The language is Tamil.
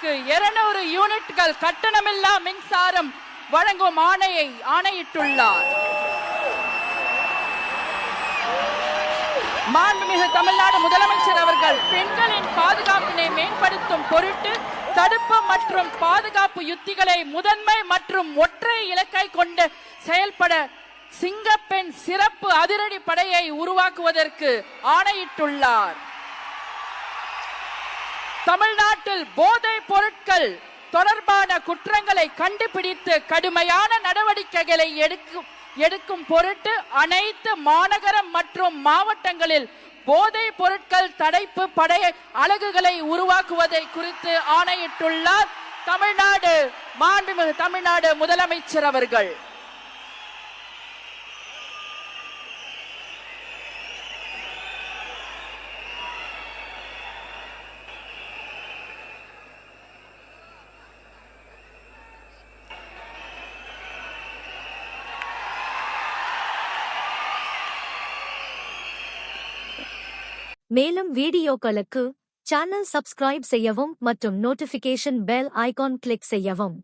மாவட்டங்களுக்கு 200 யூனிட்கள் கட்டணமில்லா மின்சாரம் வழங்கும் ஆணையிட்டுள்ளார். மாண்புமிகு தமிழ்நாடு முதலமைச்சர் அவர்கள் பெண்களின் பாதுகாப்பினை மேம்படுத்தும் பொருட்டு தடுப்பு மற்றும் பாதுகாப்பு யுத்திகளை முதன்மை மற்றும் ஒற்றை இலக்கை கொண்டு செயல்பட சிங்கப்பெண் சிறப்பு அதிரடி படையை உருவாக்குவதற்கு ஆணையிட்டுள்ளார். தமிழ்நாட்டில் போதைப் பொருட்கள் தொடர்பான குற்றங்களை கண்டுபிடித்து கடுமையான நடவடிக்கைகளை எடுக்கும் பொருட்டு அனைத்து மாநகரம் மற்றும் மாவட்டங்களில் போதைப் பொருட்கள் தடுப்பு படை அலகுகளை உருவாக்குவதை குறித்து ஆணையிட்டுள்ளார் மாண்புமிகு தமிழ்நாடு முதலமைச்சர் அவர்கள். மேலும் வீடியோக்களுக்கு சேனல் சப்ஸ்கிரைப் செய்யவும் மற்றும் நோட்டிபிகேஷன் பெல் ஐகான் கிளிக் செய்யவும்.